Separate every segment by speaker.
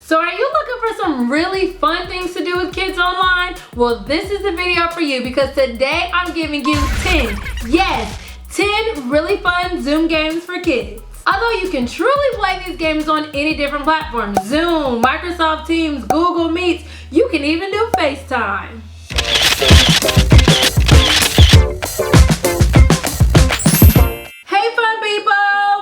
Speaker 1: So are you looking for some really fun things to do with kids online? Well, this is the video for you because today I'm giving you 10, yes, 10 really fun Zoom games for kids. Although you can truly play these games on any different platforms, Zoom, Microsoft Teams, Google Meets, you can even do FaceTime. Hey fun people,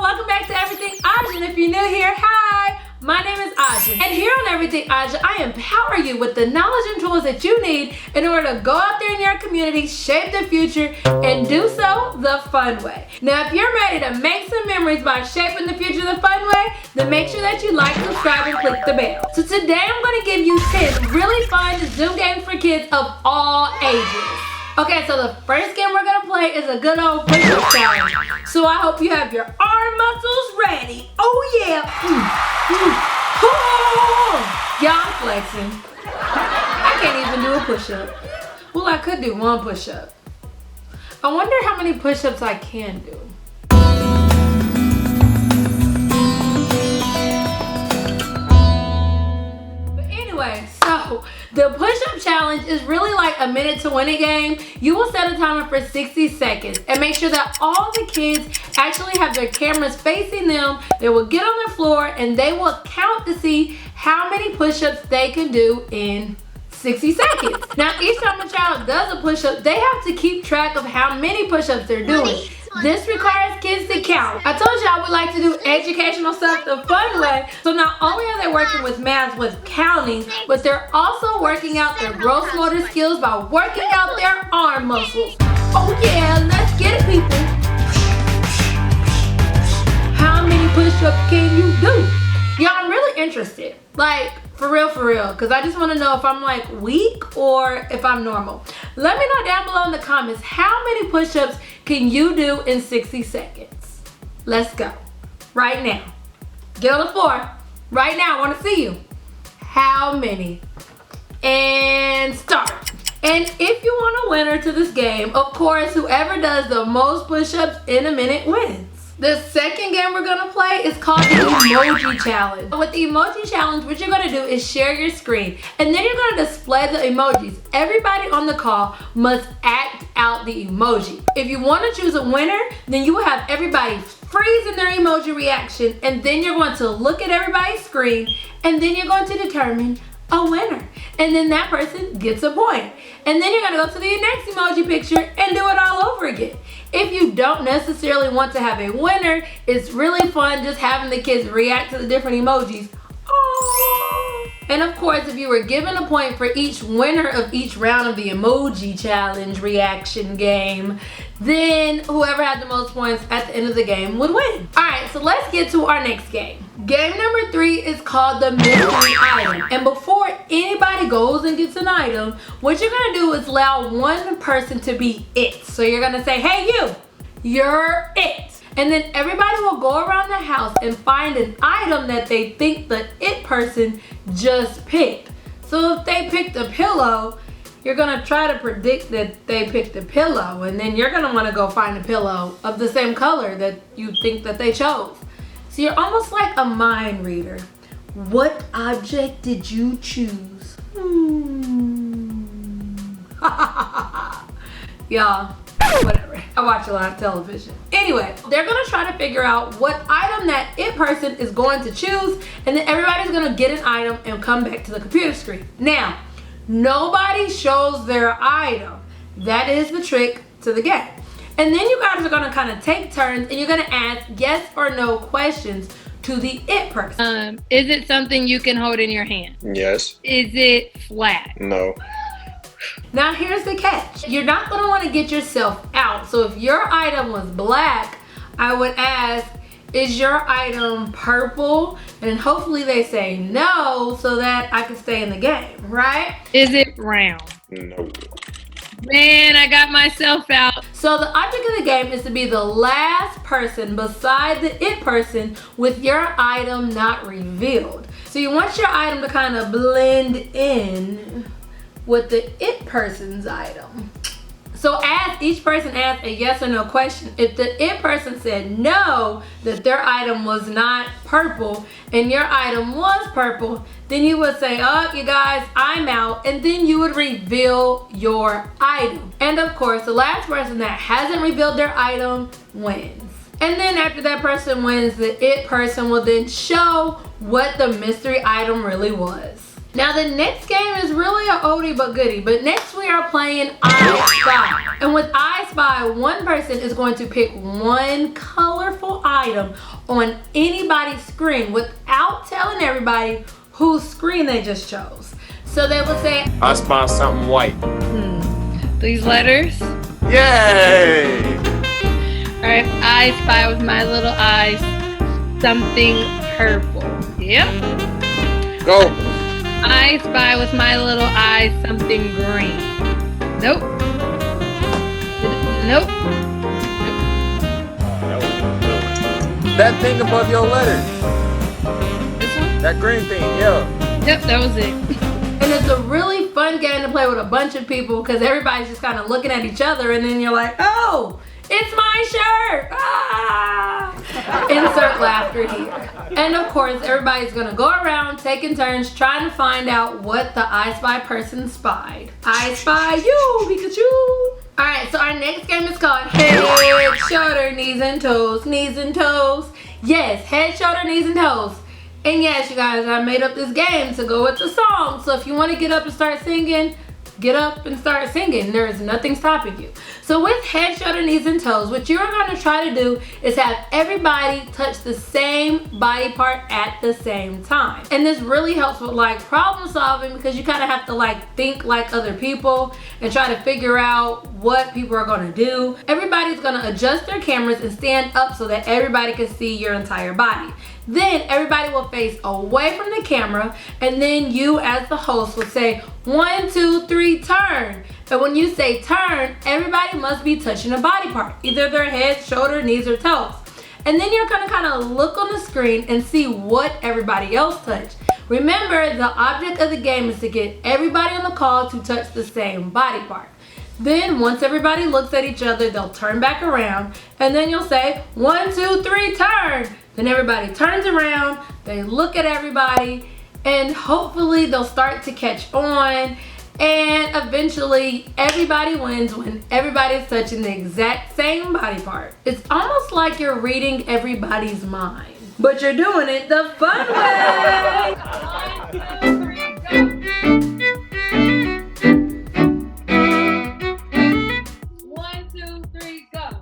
Speaker 1: welcome back to Everything Ajin. If you're new here, hi, my name is Ajin. And here on Everything Ajin, I empower you with the knowledge and tools that you need in order to go out there in your community, shape the future, and do so the fun way. Now, if you're ready to make some memories by shaping the future the fun way, then make sure that you like, subscribe, and click the bell. So today I'm going to give you 10 really fun Zoom games for kids of all ages. Okay, so the first game we're gonna play is a good old push-up challenge. So I hope you have your arm muscles ready. Oh yeah. Oh. Yeah, I'm flexing. I can't even do a push-up. Well, I could do one push-up. I wonder how many push-ups I can do. So the push-up challenge is really like a minute to win a game. You will set a timer for 60 seconds and make sure that all the kids actually have their cameras facing them. They will get on the floor and they will count to see how many push-ups they can do in 60 seconds. Now each time a child does a push-up, they have to keep track of how many push-ups they're doing. This requires kids to count. I told y'all we like to do educational stuff the fun way. So not only are they working with math with counting, but they're also working out their gross motor skills by working out their arm muscles. Oh yeah, let's get it people. How many push-ups can you do? Yeah, I'm really interested. Like, for real, because I just want to know if I'm like weak or if I'm normal. Let me know down below in the comments, how many push-ups can you do in 60 seconds? Let's go. Right now. Get on the floor. Right now, I want to see you. How many? And start. And if you want a winner to this game, of course, whoever does the most push-ups in a minute wins. The second game we're gonna play is called the Emoji Challenge. With the Emoji Challenge, what you're gonna do is share your screen and then you're gonna display the emojis. Everybody on the call must act out the emoji. If you wanna choose a winner, then you will have everybody freeze in their emoji reaction and then you're going to look at everybody's screen and then you're going to determine a winner. And then that person gets a point. And then you're gonna go to the next emoji picture and do it all over again. If you don't necessarily want to have a winner, it's really fun just having the kids react to the different emojis. Oh. And of course, if you were given a point for each winner of each round of the Emoji Challenge reaction game, then whoever had the most points at the end of the game would win. All right, so let's get to our next game. Game number 3 is called the mystery item. And before anybody goes and gets an item, what you're gonna do is allow one person to be it. So you're gonna say, hey you're it. And then everybody will go around the house and find an item that they think the it person just picked. So if they picked a pillow, you're gonna try to predict that they picked a pillow, and then you're gonna wanna go find a pillow of the same color that you think that they chose. So you're almost like a mind reader. What object did you choose? Y'all, whatever. I watch a lot of television. Anyway, they're gonna try to figure out what item that it person is going to choose, and then everybody's gonna get an item and come back to the computer screen. Now, nobody shows their item. That is the trick to the game. And then you guys are gonna kind of take turns and you're gonna ask yes or no questions to the it person.
Speaker 2: Is it something you can hold in your hand?
Speaker 3: Yes.
Speaker 2: Is it flat?
Speaker 3: No.
Speaker 1: Now here's the catch. You're not gonna wanna get yourself out. So if your item was black, I would ask, is your item purple? And hopefully they say no so that I can stay in the game, right?
Speaker 2: Is it round?
Speaker 3: No.
Speaker 2: Man, I got myself out.
Speaker 1: So the object of the game is to be the last person beside the it person with your item not revealed. So you want your item to kind of blend in with the it person's item. So as each person asks a yes or no question, if the it person said no, that their item was not purple and your item was purple, then you would say, oh, you guys, I'm out, and then you would reveal your item. And of course, the last person that hasn't revealed their item wins. And then after that person wins, the it person will then show what the mystery item really was. Now the next game is really an oldie but goodie, but next we are playing I Spy. And with I Spy, one person is going to pick one colorful item on anybody's screen without telling everybody whose screen they just chose. So they will say,
Speaker 3: I spy something white.
Speaker 2: These letters.
Speaker 3: Yay!
Speaker 2: Alright, I spy with my little eyes something purple. Yep.
Speaker 3: Go.
Speaker 2: I spy with my little eyes something green. Nope. Nope.
Speaker 3: That thing above your letters.
Speaker 2: This one?
Speaker 3: That green thing, yeah.
Speaker 2: Yep, that was it.
Speaker 1: and it's a really fun game to play with a bunch of people because everybody's just kind of looking at each other, and then you're like, oh, it's my shirt! Ah! Insert laughter here. And of course, everybody's gonna go around taking turns trying to find out what the I Spy person spied. I spy you, Pikachu! Alright, so our next game is called Head, Shoulder, Knees, and Toes. Knees and toes. Yes, head, shoulder, knees, and toes. And yes, you guys, I made up this game to go with the song. So if you want to get up and start singing, get up and start singing. There is nothing stopping you. So with head, shoulder, knees, and toes, what you're going to try to do is have everybody touch the same body part at the same time. And this really helps with like problem solving because you kind of have to like think like other people and try to figure out what people are going to do. Everybody's going to adjust their cameras and stand up so that everybody can see your entire body. Then everybody will face away from the camera, and then you as the host will say 1, 2, 3, turn. And when you say turn, everybody must be touching a body part, either their head, shoulder, knees, or toes. And then you're gonna kind of look on the screen and see what everybody else touched. Remember, the object of the game is to get everybody on the call to touch the same body part. Then once everybody looks at each other, they'll turn back around, and then you'll say 1, 2, 3, turn. Then everybody turns around, they look at everybody, and hopefully they'll start to catch on, and eventually everybody wins when everybody's touching the exact same body part. It's almost like you're reading everybody's mind, but you're doing it the fun way. 1, 2, 3, go.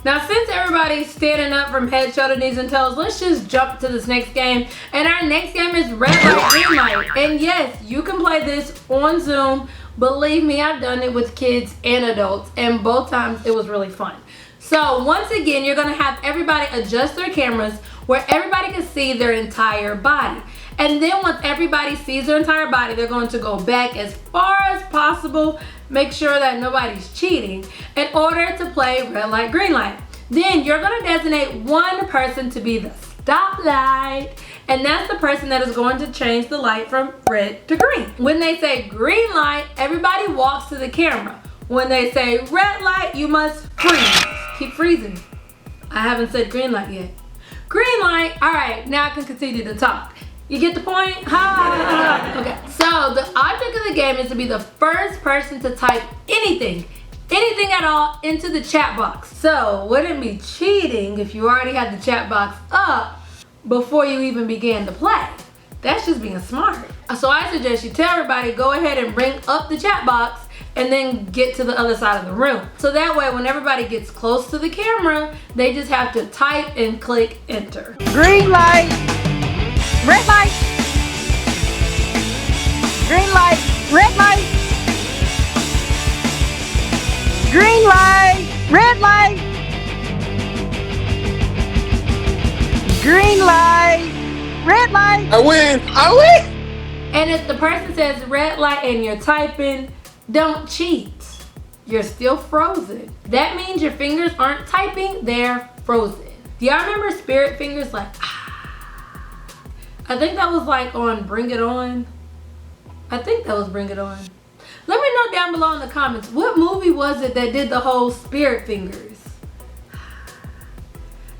Speaker 1: Now, since everybody's standing up from head, shoulder, knees, and toes, let's just jump to this next game. And our next game is red light, green light. And yes, you can play this on Zoom. Believe me, I've done it with kids and adults, and both times it was really fun. So once again, you're gonna have everybody adjust their cameras where everybody can see their entire body. And then once everybody sees their entire body, they're going to go back as far as possible, make sure that nobody's cheating, in order to play red light, green light. Then you're going to designate one person to be the stoplight, and that's the person that is going to change the light from red to green. When they say green light, everybody walks to the camera. When they say red light, you must freeze. Keep freezing. I haven't said green light yet. Green light, all right, now I can continue to talk. You get the point? Ha! Okay, so the object of the game is to be the first person to type anything at all into the chat box. So wouldn't it be cheating if you already had the chat box up before you even began to play? That's just being smart. So I suggest you tell everybody, go ahead and bring up the chat box and then get to the other side of the room. So that way when everybody gets close to the camera, they just have to type and click enter.
Speaker 4: Green light, red light, green light, red light, green light, red light, green light, red light.
Speaker 3: I win! I win!
Speaker 1: And if the person says red light and you're typing, don't cheat. You're still frozen. That means your fingers aren't typing, they're frozen. Do y'all remember spirit fingers like I think that was like on Bring It On. I think that was Bring It On. Let me know down below in the comments, what movie was it that did the whole spirit fingers?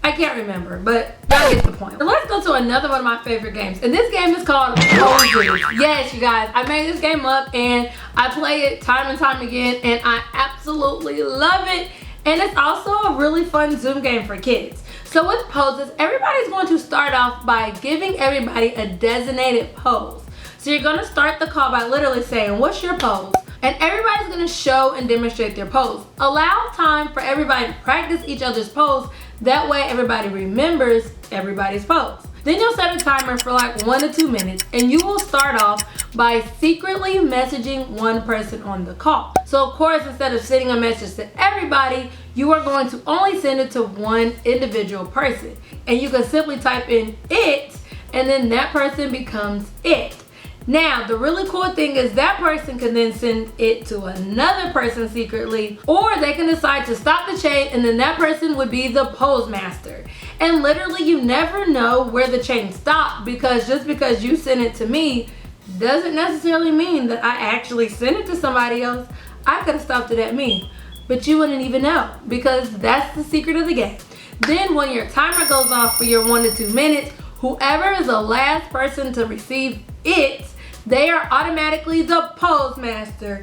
Speaker 1: I can't remember, but y'all get the point. So let's go to another one of my favorite games. And this game is called Poses. Yes, you guys, I made this game up and I play it time and time again and I absolutely love it. And it's also a really fun Zoom game for kids. So with poses, everybody's going to start off by giving everybody a designated pose. So you're going to start the call by literally saying, what's your pose? And everybody's going to show and demonstrate their pose. Allow time for everybody to practice each other's pose. That way everybody remembers everybody's pose. Then you'll set a timer for like 1 to 2 minutes and you will start off by secretly messaging one person on the call. So of course, instead of sending a message to everybody, you are going to only send it to one individual person. And you can simply type in it and then that person becomes it. Now, the really cool thing is that person can then send it to another person secretly, or they can decide to stop the chain and then that person would be the pose master. And literally you never know where the chain stopped, because just because you send it to me doesn't necessarily mean that I actually sent it to somebody else. I could have stopped it at me, but you wouldn't even know, because that's the secret of the game. Then when your timer goes off for your 1 to 2 minutes, whoever is the last person to receive it, they are automatically the pose master.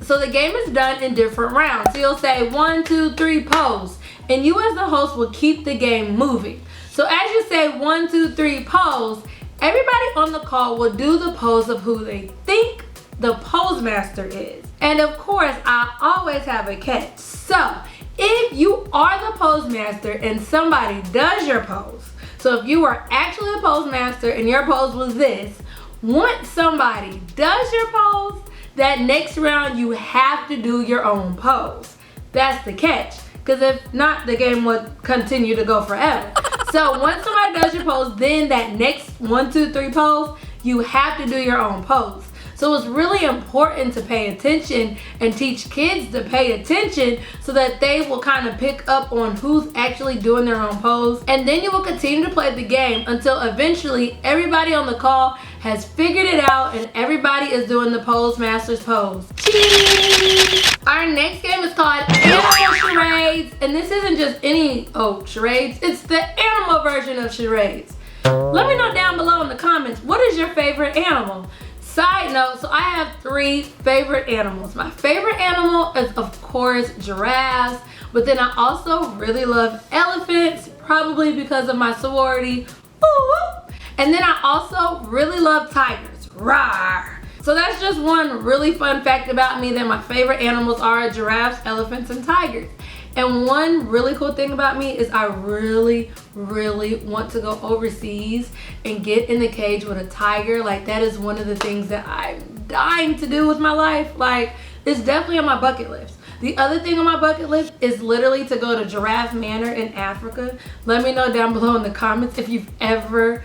Speaker 1: So the game is done in different rounds. So you'll say 1, 2, 3 pose, and you as the host will keep the game moving. So as you say 1, 2, 3 pose, everybody on the call will do the pose of who they think the pose master is. And of course, I always have a catch. So if you are the pose master and somebody does your pose, so if you were actually a pose master and your pose was this, once somebody does your pose, that next round you have to do your own pose. That's the catch, because if not, the game would continue to go forever. So once somebody does your pose, then that next 1, 2, 3 pose, you have to do your own pose. So it's really important to pay attention and teach kids to pay attention so that they will kind of pick up on who's actually doing their own pose. And then you will continue to play the game until eventually everybody on the call has figured it out and everybody is doing the pose master's pose. Cheese! Our next game is called Animal Charades. And this isn't just any charades, it's the animal version of charades. Let me know down below in the comments, what is your favorite animal? Side note, so I have 3 favorite animals. My favorite animal is of course giraffes, but then I also really love elephants, probably because of my sorority. Woo! And then I also really love tigers. Rawr! So that's just one really fun fact about me, that my favorite animals are giraffes, elephants, and tigers. And one really cool thing about me is I really want to go overseas and get in the cage with a tiger. Like, that is one of the things that I'm dying to do with my life. Like, it's definitely on my bucket list. The other thing on my bucket list is literally to go to Giraffe Manor in Africa. Let me know down below in the comments if you've ever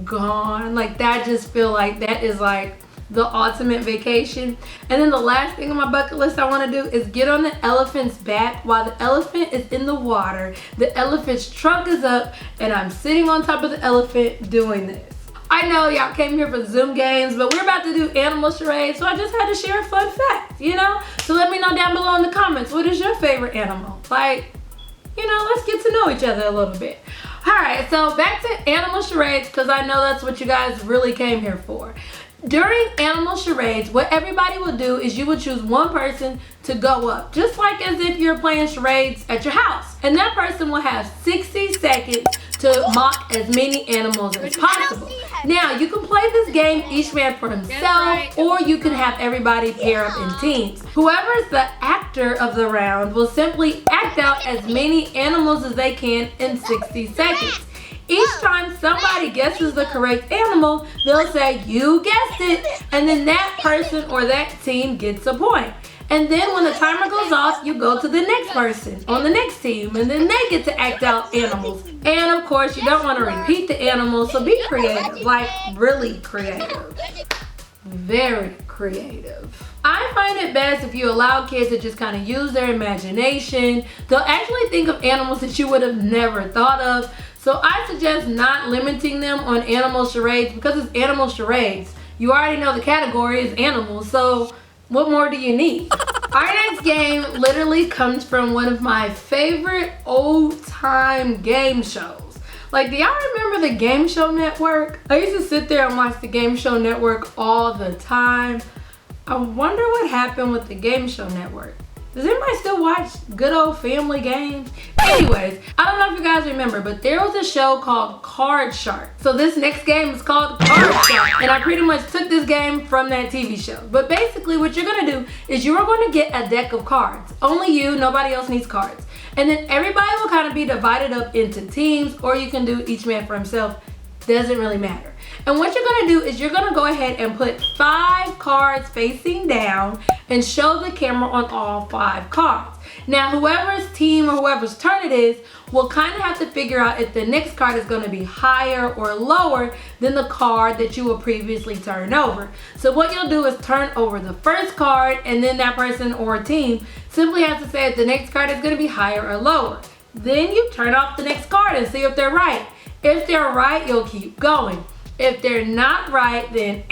Speaker 1: gone. Like, that just feel like that is like the ultimate vacation. And then the last thing on my bucket list I want to do is get on the elephant's back while the elephant is in the water. The elephant's trunk is up and I'm sitting on top of the elephant doing this. I know y'all came here for Zoom games, but we're about to do animal charades, so I just had to share a fun fact, you know? So let me know down below in the comments, what is your favorite animal? Like, you know, let's get to know each other a little bit. All right, so back to animal charades, because I know that's what you guys really came here for. During animal charades, what everybody will do is you will choose one person to go up, just like as if you're playing charades at your house. And that person will have 60 seconds to mock as many animals as possible. Now, you can play this game each man for himself, or you can have everybody pair up in teams. Whoever is the actor of the round will simply act out as many animals as they can in 60 seconds. Each time somebody guesses the correct animal, they'll say, you guessed it, and then that person or that team gets a point. And then when the timer goes off, you go to the next person on the next team, and then they get to act out animals. And of course, you don't want to repeat the animals, so be creative, like really creative. Very creative. I find it best if you allow kids to just kind of use their imagination. They'll actually think of animals that you would have never thought of. So I suggest not limiting them on animal charades, because it's animal charades. You already know the category is animals, so what more do you need? Our next game literally comes from one of my favorite old time game shows. Like, do y'all remember the Game Show Network? I used to sit there and watch the Game Show Network all the time. I wonder what happened with the Game Show Network. Does anybody still watch good old family games? Anyways, I don't know if you guys remember, but there was a show called Card Shark. So this next game is called Card Shark. And I pretty much took this game from that TV show. But basically what you're gonna do is you are going to get a deck of cards. Only you, nobody else needs cards. And then everybody will kind of be divided up into teams, or you can do each man for himself. Doesn't really matter. And what you're gonna do is you're gonna go ahead and put 5 cards facing down and show the camera on all 5 cards. Now, whoever's team or whoever's turn it is will kind of have to figure out if the next card is gonna be higher or lower than the card that you will previously turn over. So what you'll do is turn over the first card, and then that person or team simply has to say if the next card is gonna be higher or lower. Then you turn off the next card and see if they're right. If they're right, you'll keep going. If they're not right, then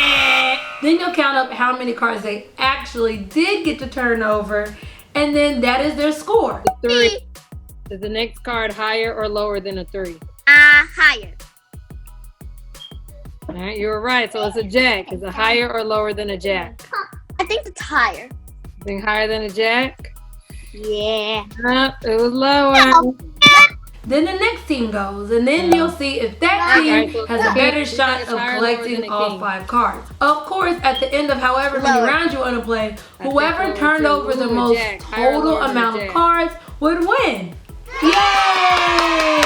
Speaker 1: you'll count up how many cards they actually did get to turn over, and then that is their score.
Speaker 2: 3. Is the next card higher or lower than a 3?
Speaker 5: Higher.
Speaker 2: All right, you were right. So it's a jack. Is it higher or lower than a jack?
Speaker 5: I think it's higher.
Speaker 2: You think higher than a jack?
Speaker 5: Yeah.
Speaker 2: No, it was lower.
Speaker 1: Then the next team goes, and then you'll see if that team has a better shot of collecting all 5 cards. Of course, at the end of however many rounds you want to play, whoever turned over the most total amount of cards would win. Yay!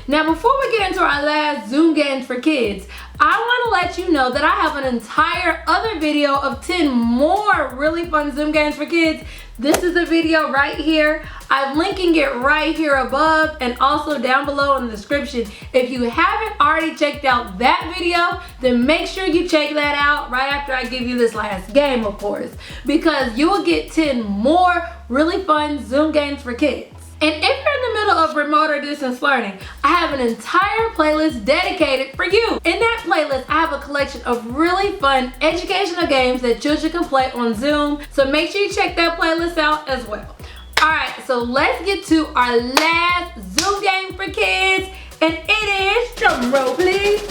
Speaker 1: Now, before we get into our last Zoom games for kids, I want to let you know that I have an entire other video of 10 more really fun Zoom games for kids. This is the video right here. I'm linking it right here above and also down below in the description. If you haven't already checked out that video, then make sure you check that out right after I give you this last game, of course, because you will get 10 more really fun Zoom games for kids. And if you're in the middle of remote or distance learning, I have an entire playlist dedicated for you. In that playlist, I have a collection of really fun educational games that children can play on Zoom. So make sure you check that playlist out as well. All right, so let's get to our last Zoom game for kids. And it is, drum roll please,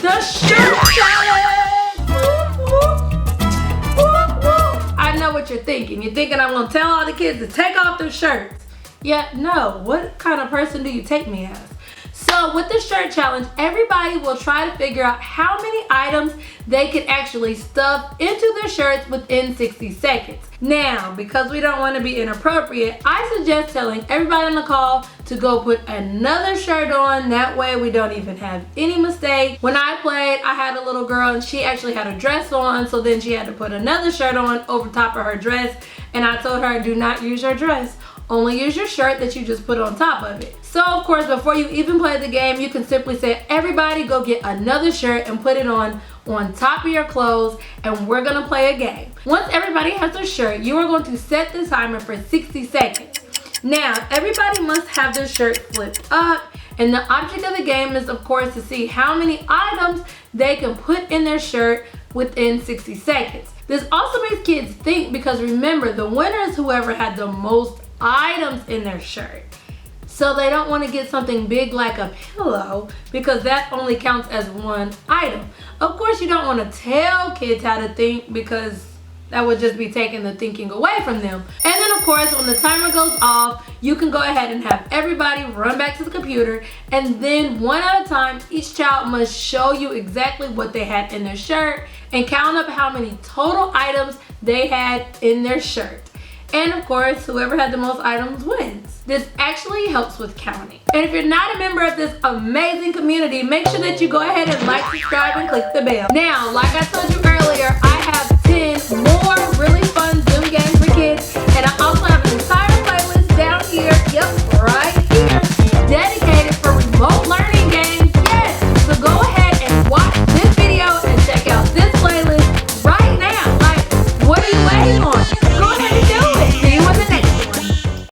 Speaker 1: the shirt challenge. I know what you're thinking. You're thinking I'm gonna tell all the kids to take off their shirts. Yeah, no. What kind of person do you take me as? So with the shirt challenge, everybody will try to figure out how many items they can actually stuff into their shirts within 60 seconds. Now, because we don't want to be inappropriate, I suggest telling everybody on the call to go put another shirt on. That way we don't even have any mistake. When I played, I had a little girl and she actually had a dress on, so then she had to put another shirt on over top of her dress, and I told her, do not use your dress. Only use your shirt that you just put on top of it. So of course, before you even play the game, you can simply say, everybody go get another shirt and put it on top of your clothes, and we're gonna play a game. Once everybody has their shirt, you are going to set the timer for 60 seconds. Now, everybody must have their shirt flipped up, and the object of the game is of course to see how many items they can put in their shirt within 60 seconds. This also makes kids think, because remember, the winner is whoever had the most items in their shirt. So they don't want to get something big like a pillow, because that only counts as one item. Of course, you don't want to tell kids how to think, because that would just be taking the thinking away from them. And then of course, when the timer goes off, you can go ahead and have everybody run back to the computer, and then one at a time, each child must show you exactly what they had in their shirt and count up how many total items they had in their shirt. And of course, whoever had the most items wins. This actually helps with counting. And if you're not a member of this amazing community, make sure that you go ahead and like, subscribe, and click the bell. Now, like I told you earlier, I have